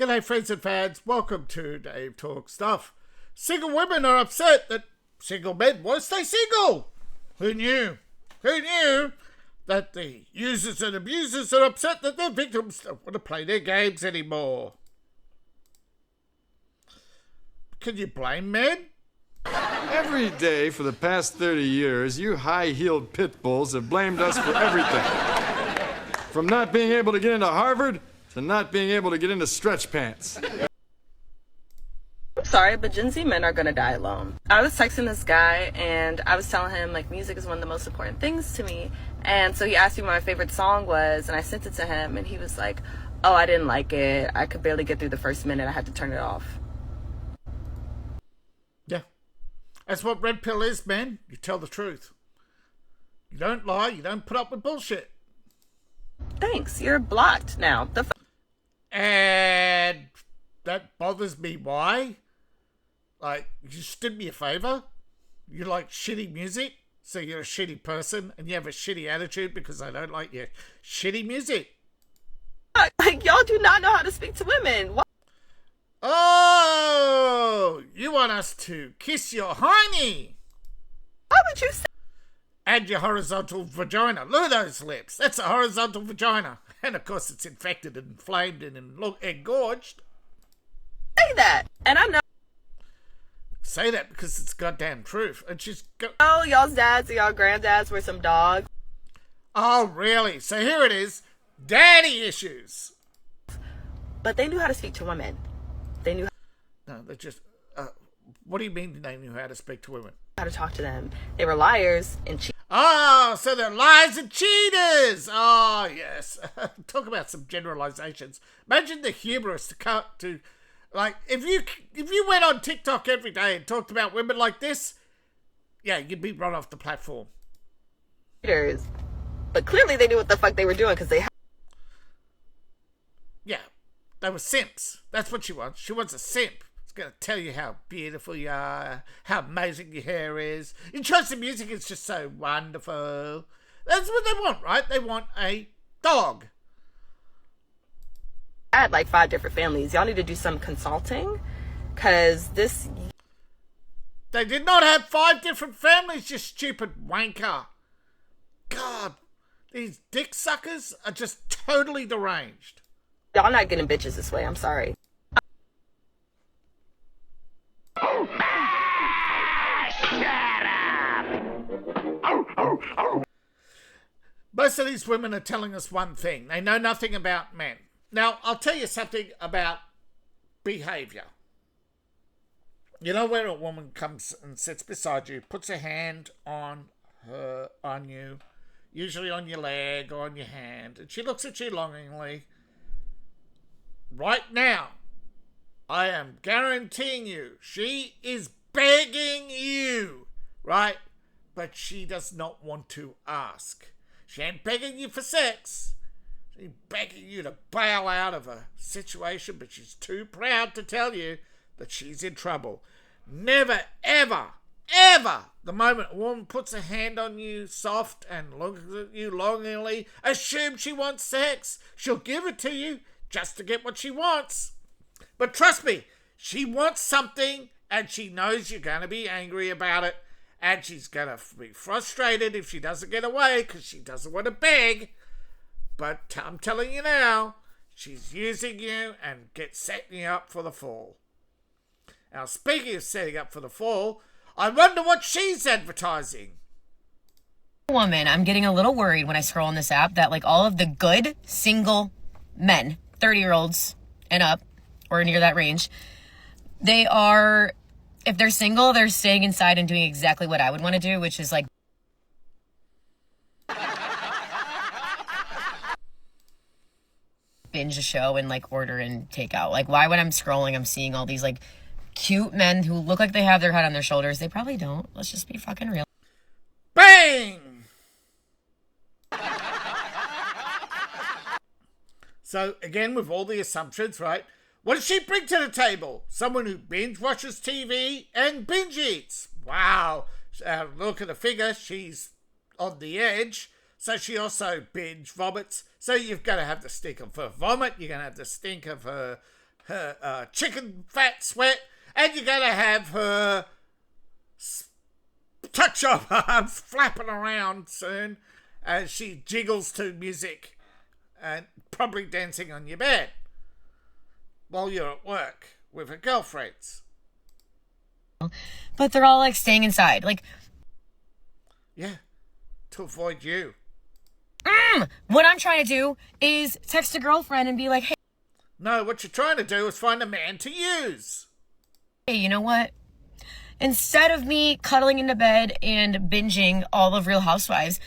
G'day friends and fans, welcome to Dave Talk Stuff. Single women are upset that single men want to stay single. Who knew? Who knew that the users and abusers are upset that their victims don't want to play their games anymore? Can you blame men? Every day for the past 30 years, you high-heeled pit bulls have blamed us for everything. From not being able to get into Harvard to not being able to get into stretch pants. I'm sorry, but Gen Z men are gonna die alone. I was texting this guy and I was telling him like music is one of the most important things to me. And so he asked me what my favorite song was and I sent it to him and he was like, oh, I didn't like it. I could barely get through the first minute. I had to turn it off. Yeah. That's what red pill is, man. You tell the truth. You don't lie. You don't put up with bullshit. Thanks. You're blocked now. And that bothers me. Why? Like, you just did me a favor? You like shitty music, so you're a shitty person, and you have a shitty attitude because I don't like your shitty music. Like, y'all do not know how to speak to women. What? Oh, you want us to kiss your hiney? Why would you say? And your horizontal vagina. Look at those lips. That's a horizontal vagina. And of course it's infected and inflamed and engorged. Say that. And I know. Say that because it's goddamn truth. And she's Oh, y'all's dads and y'all granddads were some dogs. Oh, really? So here it is. Daddy issues. But they knew how to speak to women. They knew. No, they just... what do you mean they knew how to speak to women? How to talk to them. They were liars and cheaters. Oh, so they're liars and cheaters. Oh, yes. Talk about some generalizations. Imagine the humorous to like, if you went on TikTok every day and talked about women like this, yeah, you'd be run off the platform. But clearly they knew what the fuck they were doing because they... Yeah, they were simps. That's what she wants. She wants a simp. Going to tell you how beautiful you are, how amazing your hair is. Your choice of music is just so wonderful. That's what they want, right? They want a dog. I had like 5 different families. Y'all need to do some consulting, because this... They did not have 5 different families, you stupid wanker. God, these dick suckers are just totally deranged. Y'all not getting bitches this way, I'm sorry. Most of these women are telling us one thing. They know nothing about men. Now, I'll tell you something about behavior. You know where a woman comes and sits beside you, puts her hand on you, usually on your leg or on your hand, and she looks at you longingly. Right now, I am guaranteeing you, she is begging you, right? But she does not want to ask. She ain't begging you for sex. She's begging you to bail out of a situation, but she's too proud to tell you that she's in trouble. Never, ever, ever, the moment a woman puts a hand on you soft and looks at you longingly, assume she wants sex. She'll give it to you just to get what she wants. But trust me, she wants something and she knows you're going to be angry about it. And she's going to be frustrated if she doesn't get away because she doesn't want to beg. But I'm telling you now, she's using you and setting you up for the fall. Now, speaking of setting up for the fall, I wonder what she's advertising. Woman, I'm getting a little worried when I scroll on this app that like all of the good single men, 30-year-olds and up, or near that range, they are... If they're single, they're staying inside and doing exactly what I would want to do, which is like binge a show and like order and take out. Like, why when I'm scrolling, I'm seeing all these like cute men who look like they have their head on their shoulders. They probably don't. Let's just be fucking real. Bang! So, again, with all the assumptions, right? What does she bring to the table? Someone who binge watches TV and binge eats. Wow. Look at the figure. She's on the edge. So she also binge vomits. So you've got to have the stink of her vomit. You're going to have the stink of her her chicken fat sweat, and you're gonna have her touch your arms flapping around soon as she jiggles to music and probably dancing on your bed while you're at work with her girlfriends. But they're all like staying inside. Like, yeah, to avoid you. What I'm trying to do is text a girlfriend and be like, hey, No, what you're trying to do is find a man to use. you know what? Instead of me cuddling into bed and binging all of Real Housewives,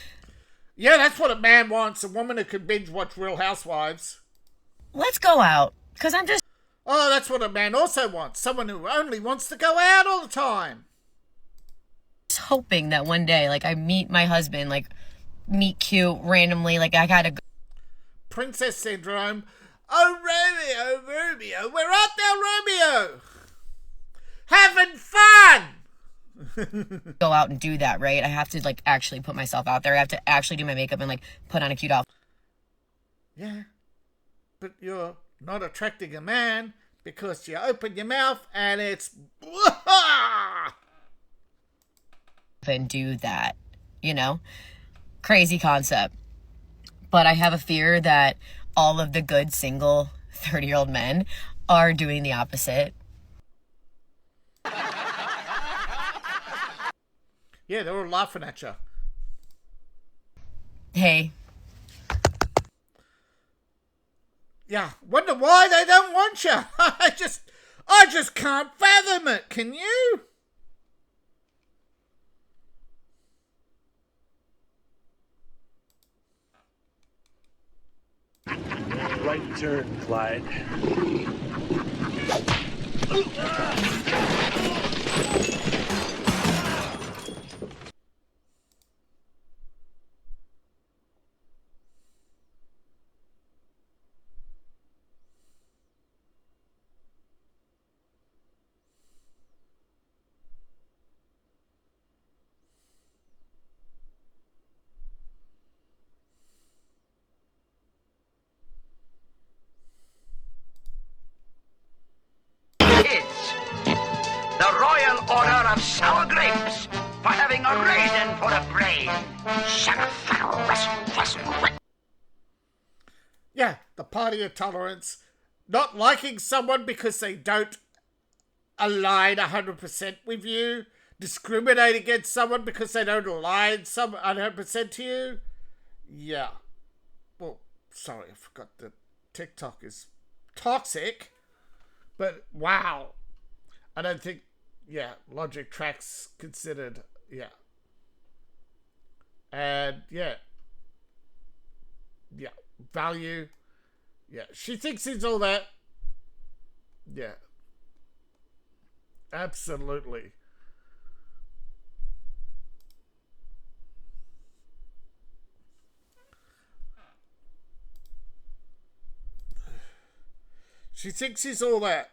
Yeah, that's what a man wants, a woman who can binge watch Real Housewives. let's go out. Because I'm just Oh, that's what a man also wants, someone who only wants to go out all the time. hoping that one day, like, I meet my husband, like, meet cute randomly. Like, I gotta go. Princess syndrome. Oh, Romeo, Romeo, where art thou, Romeo? Having fun! Go out and do that, right? I have to, like, actually put myself out there. I have to actually do my makeup and, like, put on a cute outfit. Yeah, but you're not attracting a man because you open your mouth and it's... And do that, you know? Crazy concept. But I have a fear that all of the good single 30-year-old men are doing the opposite. Yeah, they're all laughing at you. Hey, Yeah, wonder why they don't want you. I just can't fathom it. Can you? Right turn, Clyde. Kids, the Royal Order of Sour Grapes for having a raisin for a brain. Yeah, the party of tolerance. Not liking someone because they don't align 100% with you. Discriminate against someone because they don't align 100% to you. Yeah. Well, sorry, I forgot that TikTok is toxic. But wow. I don't think, yeah, logic tracks considered, yeah. And yeah. Yeah. Value. Yeah. She thinks he's all that. Yeah. Absolutely. She thinks he's all that.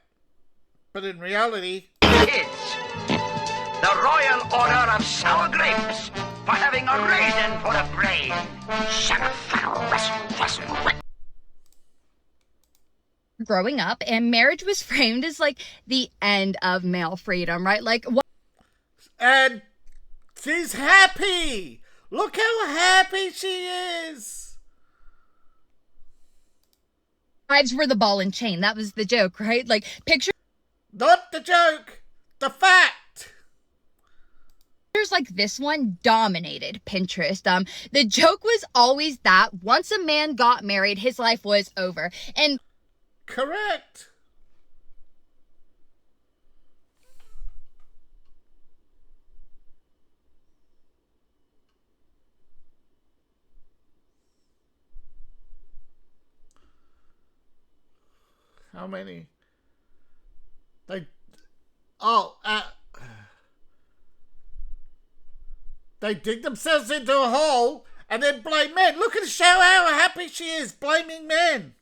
But in reality... Kids, the Royal Order of Sour Grapes for having a raisin for a brain. Growing up, and marriage was framed as like the end of male freedom, right? Like what And she's happy. Look how happy she is. wives were the ball and chain. That was the joke, right? Like pictures Not the joke. The fact. like this one dominated Pinterest. The joke was always that once a man got married, his life was over. And Correct. How many? They dig themselves into a hole and then blame men. Look at the show how happy she is, blaming men.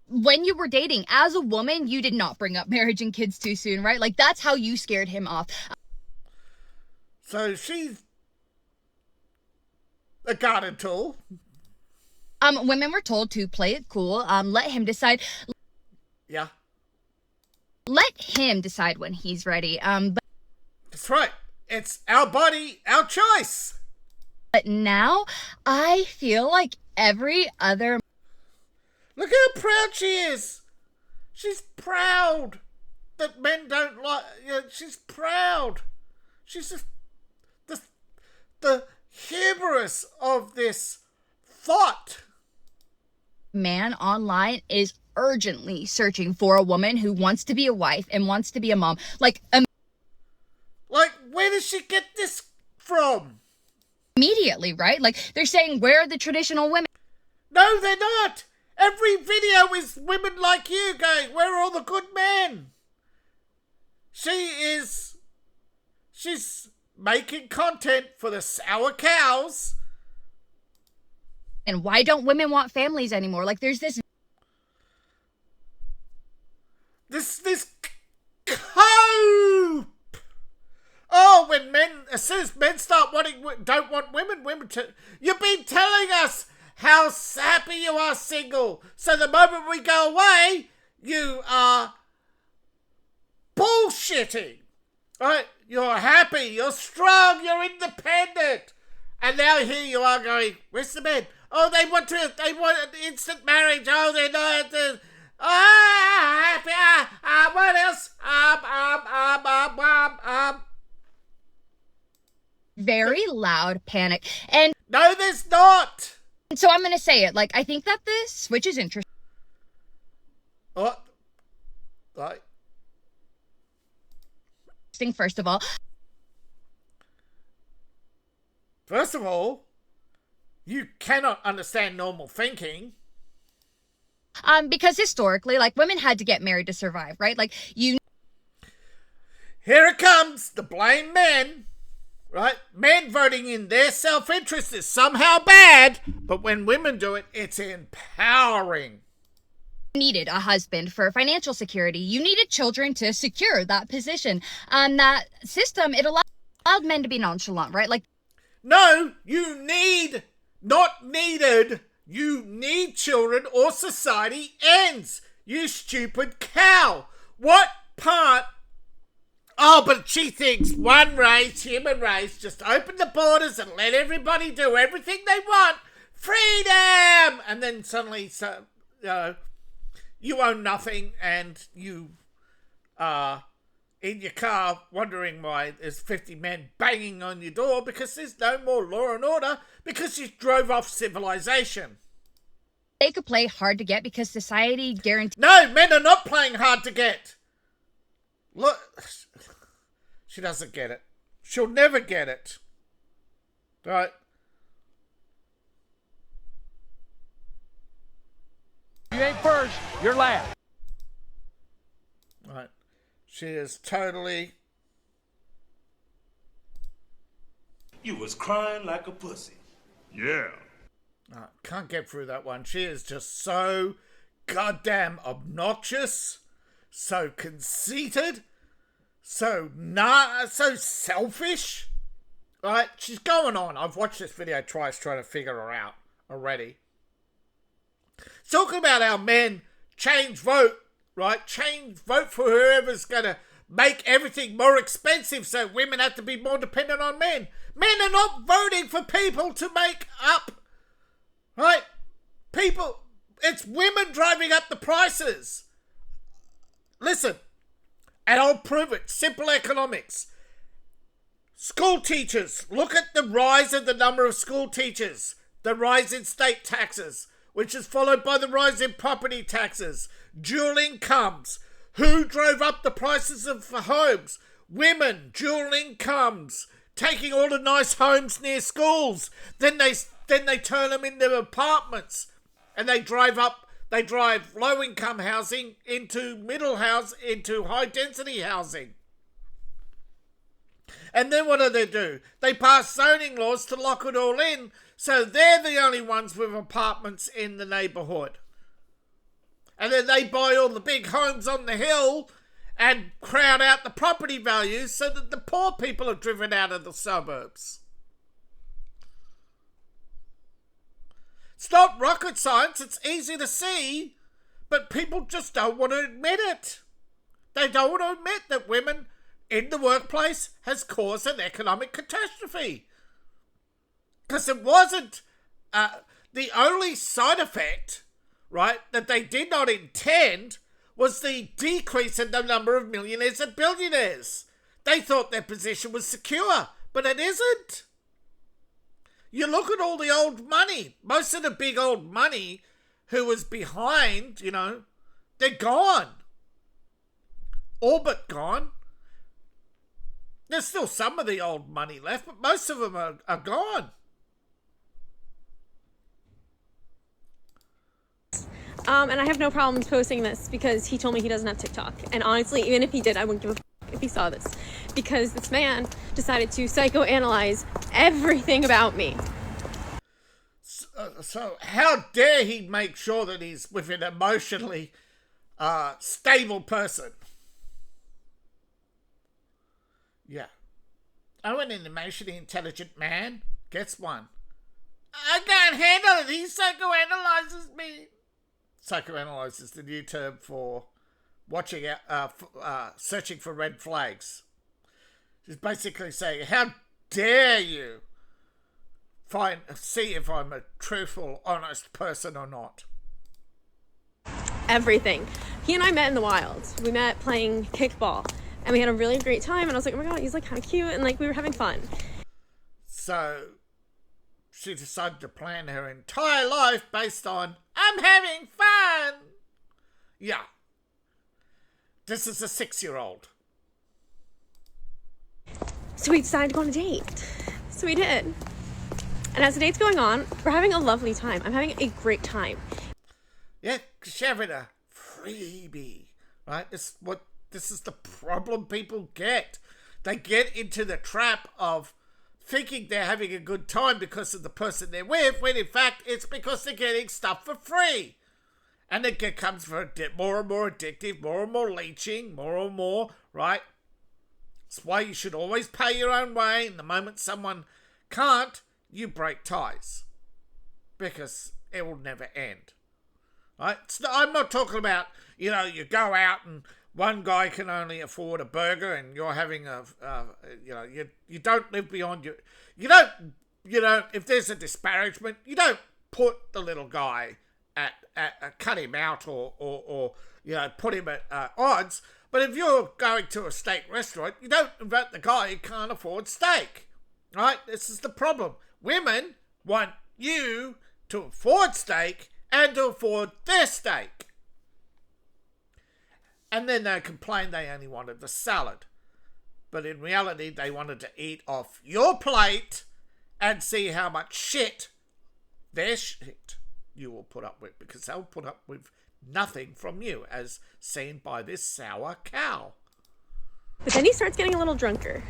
when you were dating as a woman, you did not bring up marriage and kids too soon, right? Like that's how you scared him off. So she's a garden tool. Women were told to play it cool, let him decide. Yeah. let him decide when he's ready. But That's right. It's our body, our choice. But now I feel like every other. Look how proud she is. She's proud that men don't like. She's proud. She's just the hubris of this thought. Man online is urgently searching for a woman who wants to be a wife and wants to be a mom. Like where does she get this from? immediately, right? Like, they're saying, where are the traditional women? No, they're not. Every video is women like you going, where are all the good men? She's making content for the sour cows. And why don't women want families anymore? Like, there's this cope. Oh, as soon as men don't want women to. You've been telling us how sappy you are single. So the moment we go away, you are bullshitting. Right? You're happy, you're strong, you're independent. And now here you are going, where's the men? Oh, they want instant marriage. Oh, they're not. Happy. What else? very loud panic. And no, there's not. so I'm going to say it. Like, I think that this switch is interesting. What? Right. First of all. First of all, you cannot understand normal thinking. Because historically, like, women had to get married to survive, right? Like, you. Here it comes, the blame men, right? Men voting in their self-interest is somehow bad, but when women do it, it's empowering. Needed a husband for financial security. You needed children to secure that position. That system, it allowed men to be nonchalant, right? Like, no, not needed. You need children or society ends. You stupid cow. What part? Oh, but she thinks one race, human race, just open the borders and let everybody do everything they want. Freedom! And then suddenly, you own nothing and you are in your car wondering why there's 50 men banging on your door because there's no more law and order because you drove off civilization. They could play hard to get because society guarantees. No, men are not playing hard to get. Look, she doesn't get it. She'll never get it. Right? You ain't first, you're last. Right. She is totally... You was crying like a pussy. Yeah. Can't get through that one. She is just so goddamn obnoxious, so conceited, so selfish. Right? She's going on. I've watched this video twice trying to figure her out already. Talking about how men change vote, right? Change vote for whoever's going to make everything more expensive so women have to be more dependent on men. Men are not voting for people to make up, right? People, it's women driving up the prices. Listen, and I'll prove it. Simple economics. School teachers, look at the rise of the number of school teachers, the rise in state taxes, which is followed by the rise in property taxes, dual incomes. Who drove up the prices of homes? Women, dual incomes, taking all the nice homes near schools. Then they turn them into apartments, and they drive low income housing into into high density housing. And then what do? They pass zoning laws to lock it all in, so they're the only ones with apartments in the neighbourhood. And then they buy all the big homes on the hill and crowd out the property values so that the poor people are driven out of the suburbs. It's not rocket science, it's easy to see, but people just don't want to admit it. They don't want to admit that women in the workplace has caused an economic catastrophe. Because it wasn't the only side effect, right, that they did not intend was the decrease in the number of millionaires and billionaires. They thought their position was secure, but it isn't. You look at all the old money. Most of the big old money who was behind, they're gone. All but gone. There's still some of the old money left, but most of them are gone. And I have no problems posting this because he told me he doesn't have TikTok. And honestly, even if he did, I wouldn't give a if he saw this. Because this man decided to psychoanalyze everything about me. So how dare he make sure that he's with an emotionally stable person? Yeah. Oh, and an emotionally intelligent man gets one. I can't handle it. He psychoanalyzes me. Psychoanalyze is the new term for watching searching for red flags. He's basically saying, how dare you see if I'm a truthful, honest person or not. Everything. He and I met in the wild. We met playing kickball. And we had a really great time. And I was like, oh my God, he's like kind of cute. And like we were having fun. So she decided to plan her entire life based on, I'm having fun. Yeah. This is a 6-year-old. So we decided to go on a date. So we did. And as the date's going on, we're having a lovely time. I'm having a great time. Yeah, because you're having a freebie, right? This is the problem people get. They get into the trap of thinking they're having a good time because of the person they're with, when in fact it's because they're getting stuff for free. And it becomes more and more addictive, more and more leeching, more and more, right? That's why you should always pay your own way. And the moment someone can't, you break ties. Because it will never end. Right? I'm not talking about, you go out and one guy can only afford a burger and you're having you don't live beyond your, if there's a disparagement, you don't put the little guy cut him out or put him at odds. But if you're going to a steak restaurant, you don't invite the guy who can't afford steak. Right? This is the problem. Women want you to afford steak and to afford their steak. And then they complain they only wanted the salad. But in reality, they wanted to eat off your plate and see how much shit, their shit, you will put up with. Because they'll put up with nothing from you, as seen by this sour cow. But then he starts getting a little drunker.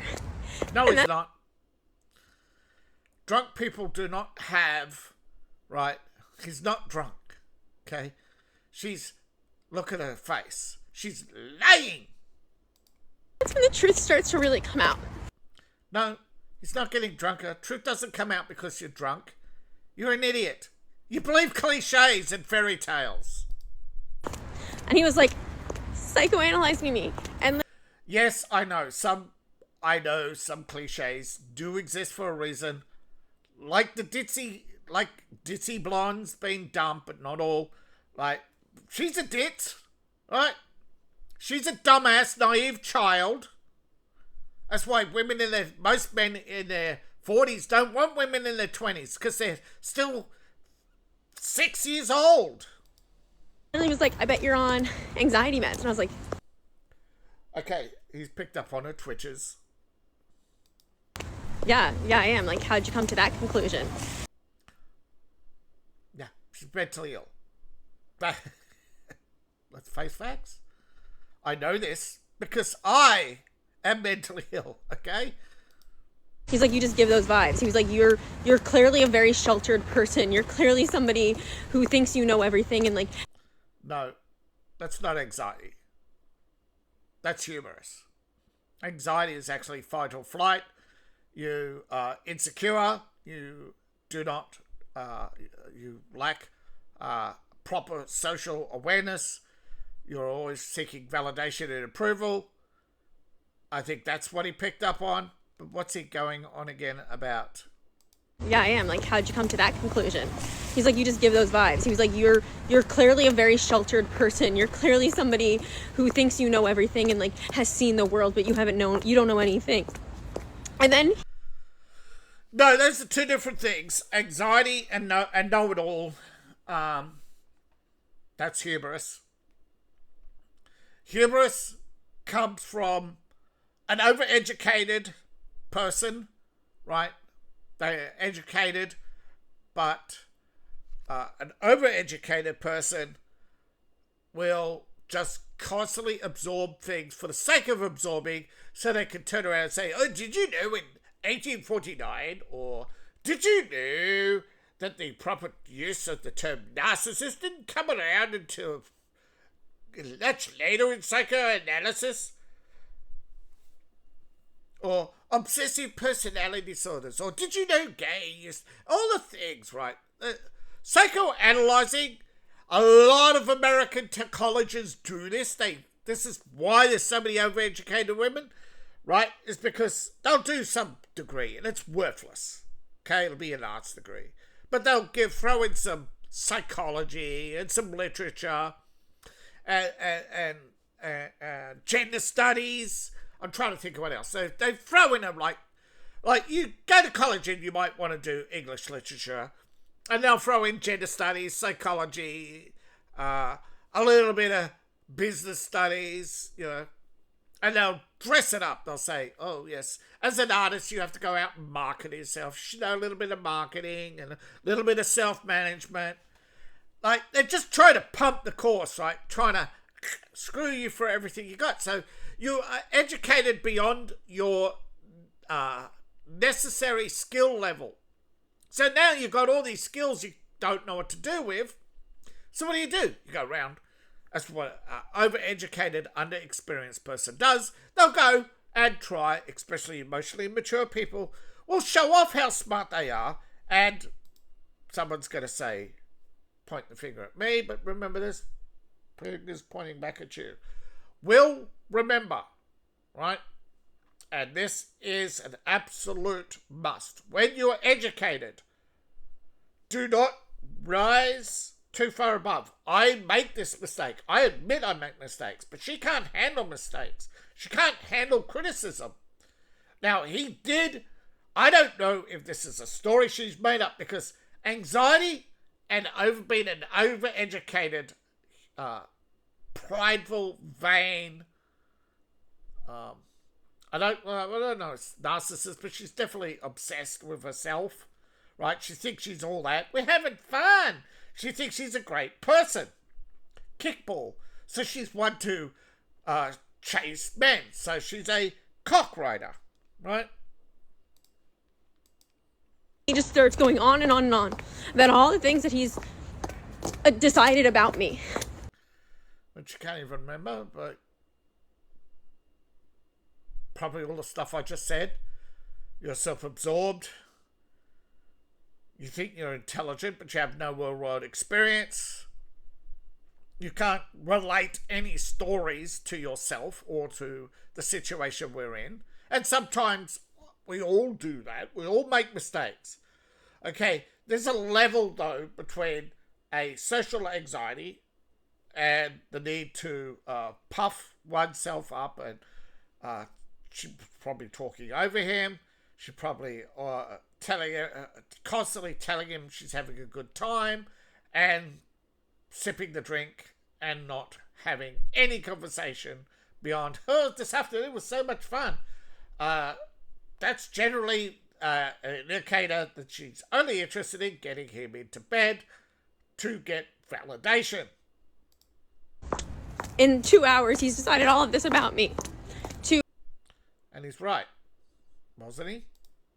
No, he's not. Drunk people do not have, right? He's not drunk, okay? Look at her face. She's lying. That's when the truth starts to really come out. No, he's not getting drunker. Truth doesn't come out because you're drunk. You're an idiot. You believe cliches and fairy tales. And he was like, psychoanalyzing me. And yes, I know some cliches do exist for a reason. Like ditzy blondes being dumb, but not all. Like, she's a dit, right? She's a dumbass, naive child. That's why most men in their 40s don't want women in their 20s, because they're still 6 years old. And he was like, I bet you're on anxiety meds. And I was like, okay, he's picked up on her twitches. Yeah, I am. Like, how'd you come to that conclusion? Yeah, she's mentally ill. But let's face facts. I know this because I am mentally ill, okay? He's like, you just give those vibes. He was like, you're clearly a very sheltered person. You're clearly somebody who thinks you know everything and like... No, that's not anxiety. That's humorous. Anxiety is actually fight or flight. You are insecure. You do not, you lack proper social awareness. You're always seeking validation and approval. I think that's what he picked up on. But what's he going on again about? Yeah, I am. Like, how'd you come to that conclusion? He's like, you just give those vibes. He was like, you're clearly a very sheltered person. You're clearly somebody who thinks you know everything and like has seen the world, but you don't know anything. And then no, those are two different things. Anxiety and know-it-all. That's hubris. Hubris comes from an overeducated person, right? They're educated, but an overeducated person will just constantly absorb things for the sake of absorbing, so they can turn around and say, oh, did you know in 1849, or did you know that the proper use of the term narcissist didn't come around until much later in psychoanalysis? Or obsessive personality disorders, or did you know gay? All the things, right? Psychoanalyzing, a lot of American colleges do this. This is why there's so many overeducated women, right? Is because they'll do some degree and it's worthless. Okay, it'll be an arts degree, but they'll throw in some psychology and some literature and gender studies. I'm trying to think of what else. So they throw in them like you go to college and you might want to do English literature, and they'll throw in gender studies, psychology, a little bit of business studies, and they'll dress it up. They'll say, oh yes, as an artist you have to go out and market yourself. You should know a little bit of marketing and a little bit of self-management. Like, they're just trying to pump the course, right? Trying to screw you for everything you got. So you are educated beyond your necessary skill level. So now you've got all these skills you don't know what to do with. So what do? You go around. That's what an overeducated, underexperienced person does. They'll go and try, especially emotionally immature people, will show off how smart they are, and someone's going to say, point the finger at me, but remember this, finger's pointing back at you. Will remember, right? And this is an absolute must. When you are educated, do not rise too far above. I make this mistake. I admit I make mistakes, but she can't handle mistakes. She can't handle criticism. Now, he did. I don't know if this is a story she's made up, because anxiety and being an overeducated, prideful, vain, I don't know, it's narcissist, but she's definitely obsessed with herself, right? She thinks she's all that. We're having fun. She thinks she's a great person. Kickball. So she's one to chase men. So she's a cock rider, right? he just starts going on and on and on about all the things that he's decided about me. Which you can't even remember, but probably all the stuff I just said. You're self-absorbed. You think you're intelligent, but you have no real-world experience. You can't relate any stories to yourself or to the situation we're in. And sometimes we all do that. We all make mistakes. Okay, there's a level, though, between a social anxiety and the need to puff oneself up. And she's probably talking over him. She's probably constantly telling him she's having a good time and sipping the drink and not having any conversation beyond, oh, this afternoon was so much fun. That's generally an indicator that she's only interested in getting him into bed to get validation. In 2 hours, he's decided all of this about me. And he's right, wasn't he?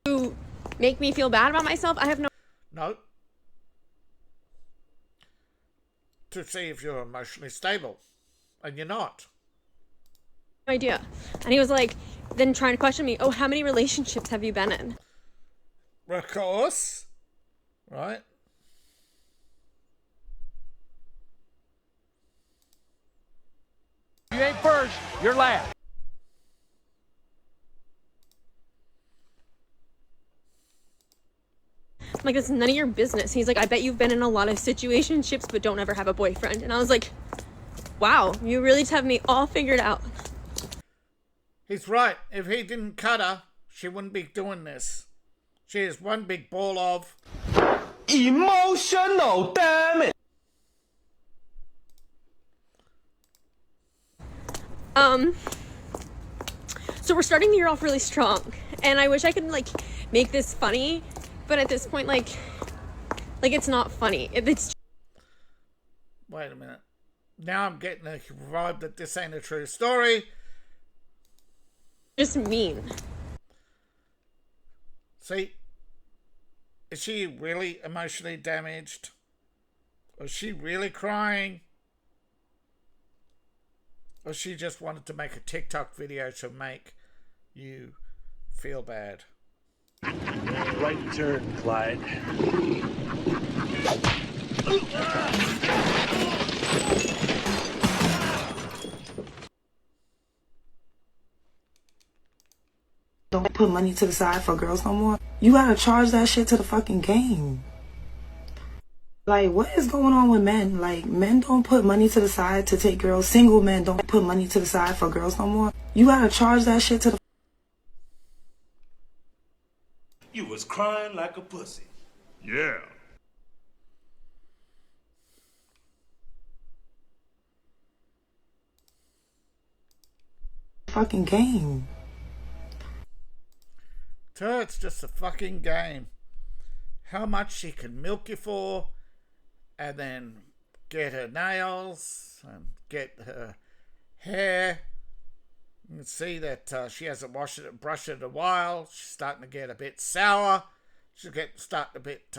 To make me feel bad about myself, I have No. To see if you're emotionally stable. And you're not. idea. And he was like, then trying to question me, oh, how many relationships have you been in? Of course. Right. you ain't first, you're last. I'm like, it's none of your business. He's like, I bet you've been in a lot of situationships but don't ever have a boyfriend. And I was like, wow, you really have me all figured out. He's right. If he didn't cut her, she wouldn't be doing this. She is one big ball of emotional damage. So we're starting the year off really strong, and I wish I could like make this funny, but at this point, like it's not funny. It's Wait a minute. Now I'm getting a vibe that this ain't a true story. just mean. See, is she really emotionally damaged? Or is she really crying? Or she just wanted to make a TikTok video to make you feel bad? Right turn, Clyde. Don't put money to the side for girls no more. You gotta charge that shit to the fucking game. Like, what is going on with men? Like, men don't put money to the side to take girls. Single men don't put money to the side for girls no more. You gotta charge that shit to the... You was crying like a pussy. Yeah. fucking game. To her, it's just a fucking game. How much she can milk you for, and then get her nails and get her hair. You can see that she hasn't brushed it in a while. She's starting to get a bit sour. She's starting a bit,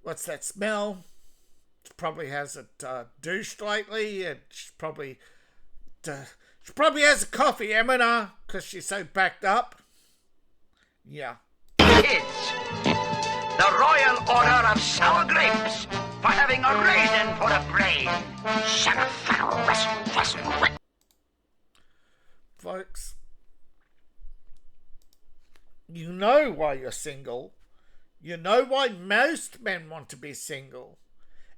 what's that smell? She probably hasn't douched lately, and she probably has a coffee, Emma, because she's so backed up. Yeah. Kids, the Royal Order of Sour Grapes for having a raisin for a brain. Folks, you know why you're single. You know why most men want to be single.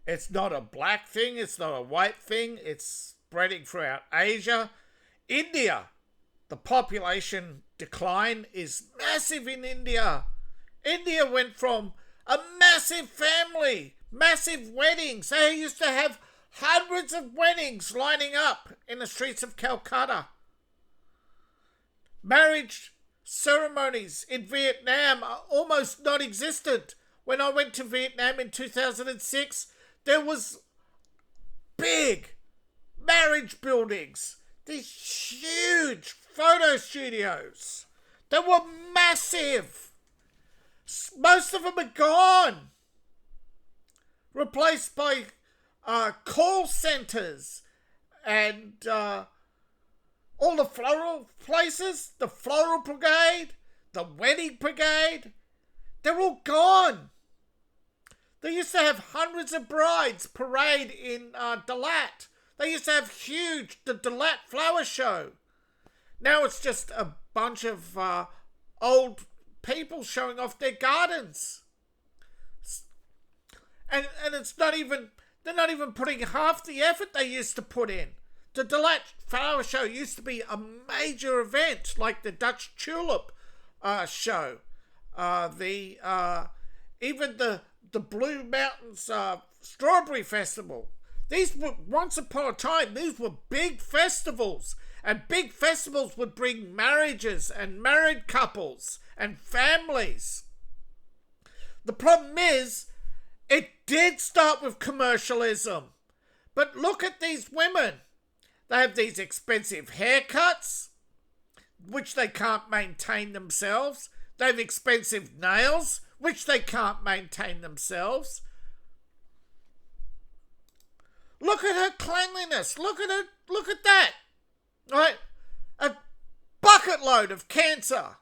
It's not a black thing. It's not a white thing. It's spreading throughout Asia. India, the population decline is massive in India. India went from a massive family, massive weddings. They used to have hundreds of weddings lining up in the streets of Calcutta. Marriage ceremonies in Vietnam are almost non-existent. When I went to Vietnam in 2006, there was big marriage buildings, these huge photo studios that were massive. Most of them are gone, replaced by call centers and all the floral places, the floral brigade, the wedding brigade, they're all gone. They used to have hundreds of brides parade in Dalat. They used to have the Dalat flower show. Now it's just a bunch of old people showing off their gardens. And it's not even, they're not even putting half the effort they used to put in. The Dalat flower show used to be a major event, like the Dutch tulip show. Even the Blue Mountains Strawberry Festival. These were, once upon a time, these were big festivals. And big festivals would bring marriages and married couples and families. The problem is, it did start with commercialism. But look at these women. They have these expensive haircuts, which they can't maintain themselves. They have expensive nails, which they can't maintain themselves. Look at her cleanliness. Look at her. Look at that. Right? A bucket load of cancer.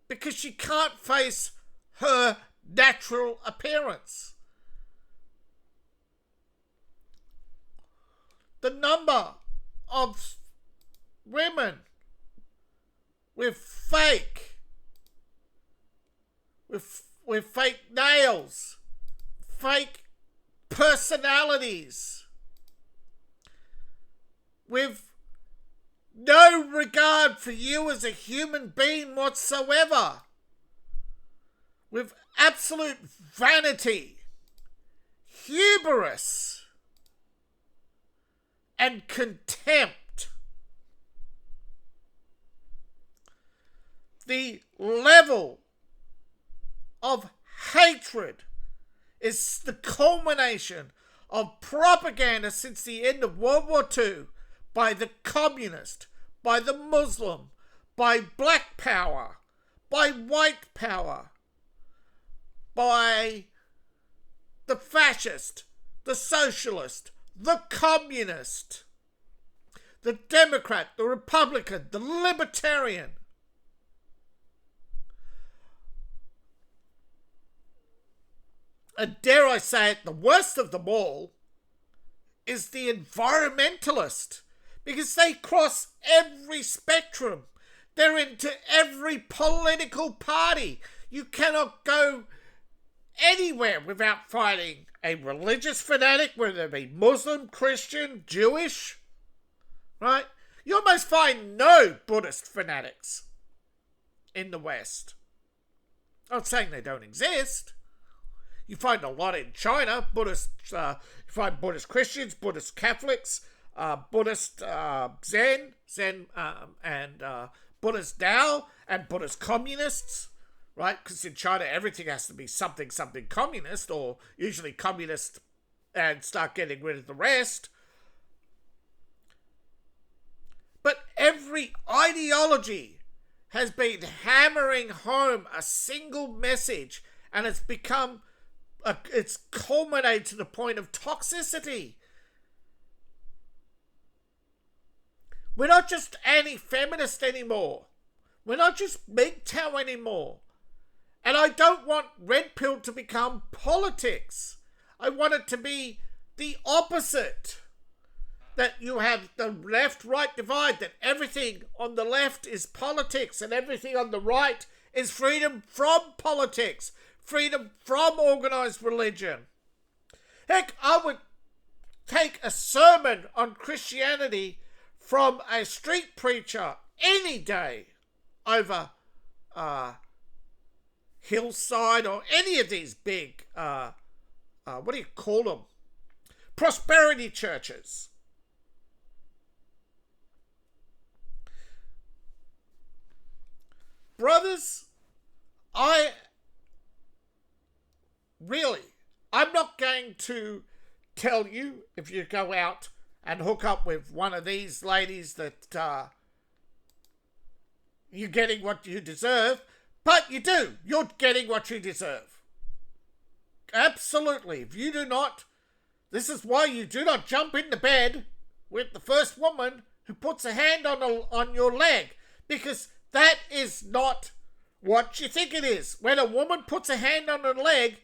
Because she can't face her natural appearance. the number of women with fake nails, fake personalities, with no regard for you as a human being whatsoever, with absolute vanity, hubris, and contempt. The level of hatred is the culmination of propaganda since the end of World War II by the communist, by the Muslim, by black power, by white power, by the fascist, the socialist, the communist, the Democrat, the Republican, the Libertarian. And dare I say it, the worst of them all is the environmentalist, because they cross every spectrum. They're into every political party. You cannot go anywhere without finding a religious fanatic, whether they be Muslim, Christian, Jewish, right? You almost find no Buddhist fanatics in the West. I'm not saying they don't exist. You find a lot in China, Buddhist, you find Buddhist Christians, Buddhist Catholics, Buddhist Zen, and Buddhist Tao, and Buddhist communists, right? Because in China, everything has to be something communist, or usually communist and start getting rid of the rest. But every ideology has been hammering home a single message, and it's become, it's culminated to the point of toxicity. We're not just anti-feminist anymore. We're not just mgtow anymore. And I don't want red pill to become politics. I want it to be the opposite. That you have the left-right divide, that everything on the left is politics and everything on the right is freedom from politics, freedom from organized religion. Heck, I would take a sermon on Christianity from a street preacher any day over Hillside or any of these big, what do you call them? Prosperity churches. Brothers, I'm not going to tell you if you go out and hook up with one of these ladies that you're getting what you deserve, but you do. You're getting what you deserve. Absolutely. If you do not, this is why you do not jump into bed with the first woman who puts a hand on your leg, because that is not what you think it is. When a woman puts a hand on her leg,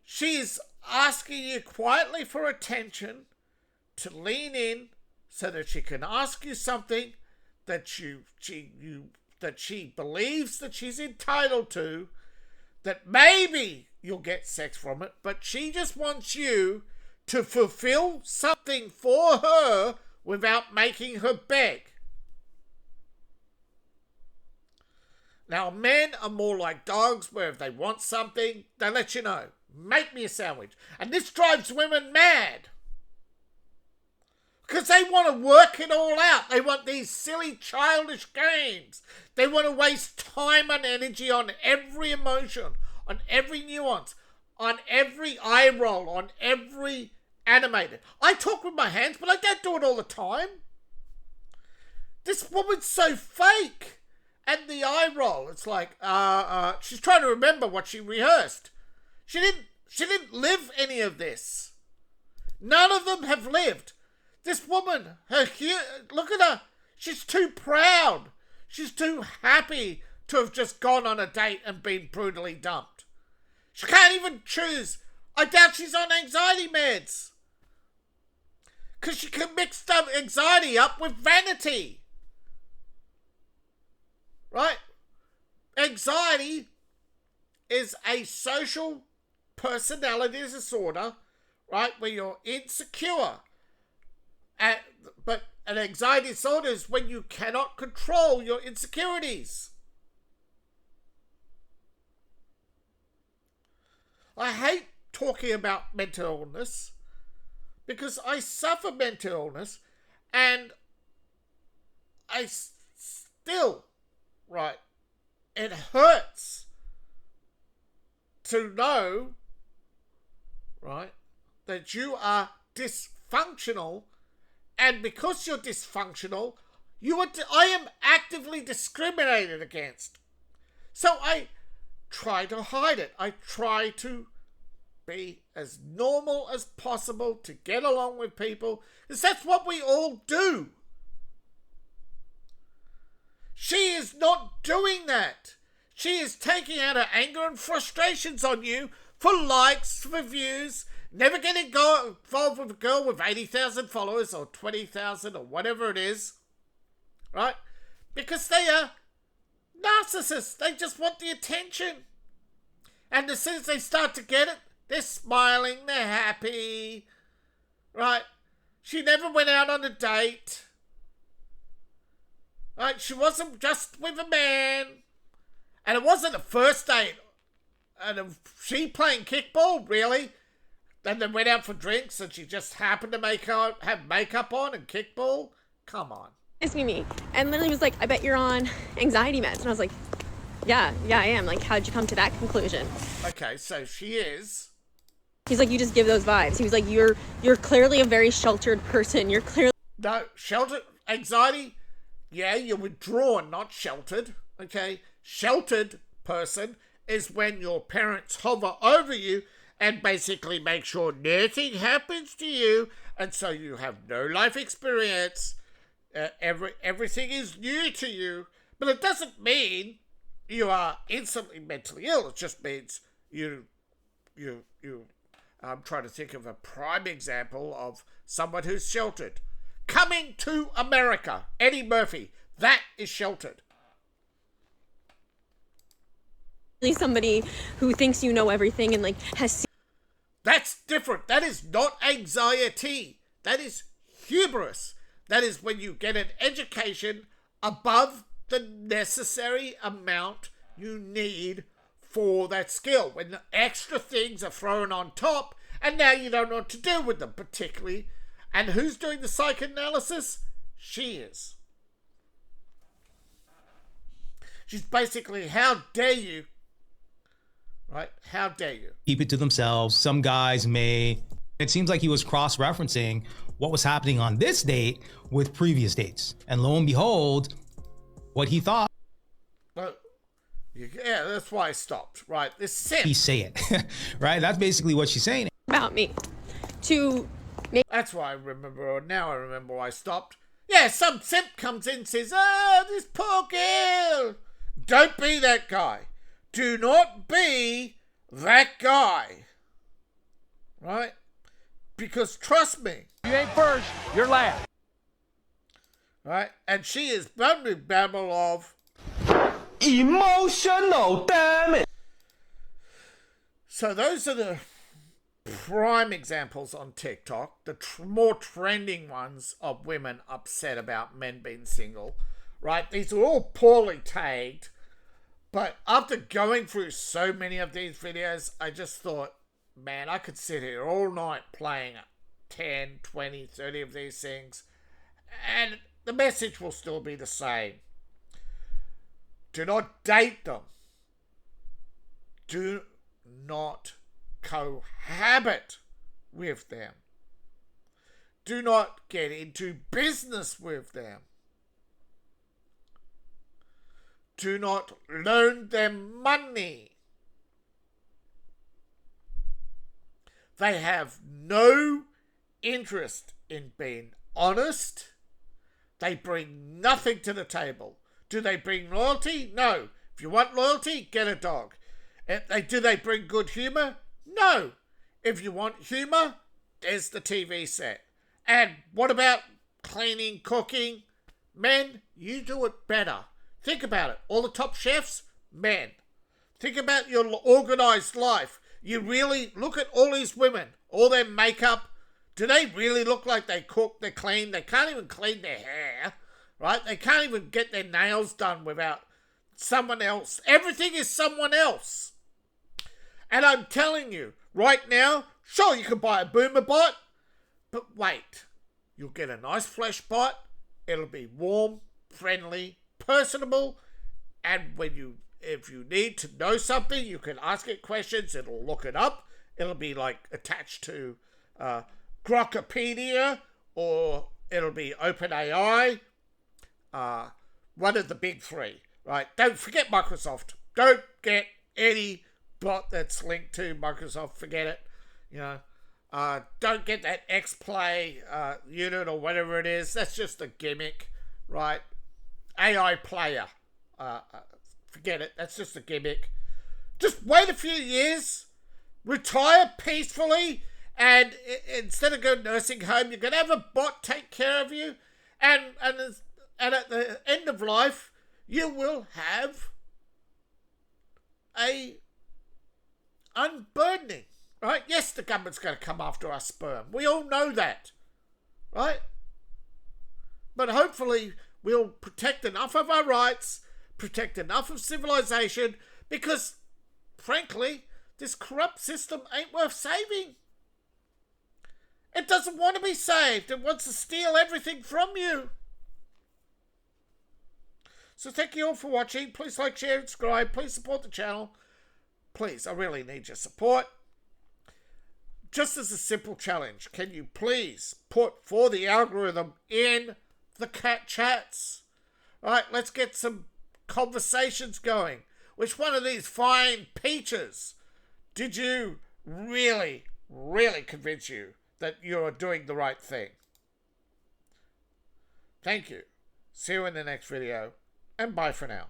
she's asking you quietly for attention, to lean in so that she can ask you something that she believes that she's entitled to, that maybe you'll get sex from it, but she just wants you to fulfill something for her without making her beg. Now, men are more like dogs, where if they want something, they let you know. Make me a sandwich. And this drives women mad. Because they want to work it all out. They want these silly, childish games. They want to waste time and energy on every emotion, on every nuance, on every eye roll, on every animated. I talk with my hands, but I don't do it all the time. This woman's so fake. And the eye roll, it's like, she's trying to remember what she rehearsed. She didn't live any of this. None of them have lived. This woman, look at her. She's too proud. She's too happy to have just gone on a date and been brutally dumped. She can't even choose. I doubt she's on anxiety meds. Because you can mix anxiety up with vanity. Right? Anxiety is a social personality disorder, right, where you're insecure. But an anxiety disorder is when you cannot control your insecurities. I hate talking about mental illness because I suffer mental illness and I still, right, it hurts to know, right, that you are dysfunctional, and because you're dysfunctional, I am actively discriminated against. So I try to hide it. I try to be as normal as possible to get along with people, because that's what we all do. She is not doing that. She is taking out her anger and frustrations on you for likes, for views, never getting involved with a girl with 80,000 followers or 20,000 or whatever it is, right? Because they are narcissists. They just want the attention. And as soon as they start to get it, they're smiling, they're happy, right? She never went out on a date. Right? She wasn't just with a man. And it wasn't a first date. And she playing kickball, really? Then they went out for drinks and she just happened to have makeup on and kickball? Come on. It's me. And literally was like, I bet you're on anxiety meds. And I was like, yeah, I am. Like, how'd you come to that conclusion? Okay, so she is. He's like, you just give those vibes. He was like, you're clearly a very sheltered person. You're clearly... No, sheltered anxiety? Yeah, you're withdrawn, not sheltered. Okay? Sheltered person is when your parents hover over you and basically make sure nothing happens to you, and so you have no life experience. Everything is new to you, but it doesn't mean you are instantly mentally ill. It just means you. I'm trying to think of a prime example of someone who's sheltered. Coming to America, Eddie Murphy. That is sheltered. Somebody who thinks you know everything and like has... That's different. That is not anxiety. That is hubris. That is when you get an education above the necessary amount you need for that skill. When the extra things are thrown on top and now you don't know what to do with them particularly. And who's doing the psychoanalysis? She is. She's basically, how dare you? Right? How dare you? Keep it to themselves. Some guys may. It seems like he was cross-referencing what was happening on this date with previous dates. And lo and behold, what he thought. Well, yeah, that's why I stopped. Right? This simp. He say it. Right? That's basically what she's saying. About me. To make... That's why I remember, or now I remember why I stopped. Yeah, some simp comes in and says, oh, this poor girl. Don't be that guy. Do not be that guy. Right? Because trust me. You ain't first, you're last. Right? And she is bumbling babble of emotional damage. So those are the prime examples on TikTok, the more trending ones of women upset about men being single. Right? These are all poorly tagged. But after going through so many of these videos, I just thought, man, I could sit here all night playing 10, 20, 30 of these things, and the message will still be the same. Do not date them. Do not cohabit with them. Do not get into business with them. Do not loan them money. They have no interest in being honest. They bring nothing to the table. Do they bring loyalty? No. If you want loyalty, get a dog. Do they bring good humour? No. If you want humour, there's the TV set. And what about cleaning, cooking? Men, you do it better. Think about it. All the top chefs, men. Think about your organized life. You really look at all these women, all their makeup. Do they really look like they cook, they clean? They can't even clean their hair, right? They can't even get their nails done without someone else. Everything is someone else. And I'm telling you, right now, sure, you can buy a boomer bot, but wait. You'll get a nice flesh bot. It'll be warm, friendly, personable, and if you need to know something, you can ask it questions. It'll look it up. It'll be like attached to Grokpedia, or it'll be OpenAI, one of the big three, right? Don't forget Microsoft. Don't get any bot that's linked to Microsoft. Forget it. You know, don't get that X-Play unit or whatever it is. That's just a gimmick, right? AI player. Forget it. That's just a gimmick. Just wait a few years, retire peacefully, and instead of going nursing home, you're going to have a bot take care of you. And at the end of life, you will have a unburdening, right? Yes, the government's going to come after our sperm. We all know that, right? But hopefully we'll protect enough of our rights, protect enough of civilization, because, frankly, this corrupt system ain't worth saving. It doesn't want to be saved. It wants to steal everything from you. So thank you all for watching. Please like, share, and subscribe. Please support the channel. Please, I really need your support. Just as a simple challenge, can you please put for the algorithm in the cat chats? All right, let's get some conversations going. Which one of these fine peaches did you really convince you that you're doing the right thing? Thank you. See you in the next video, and bye for now.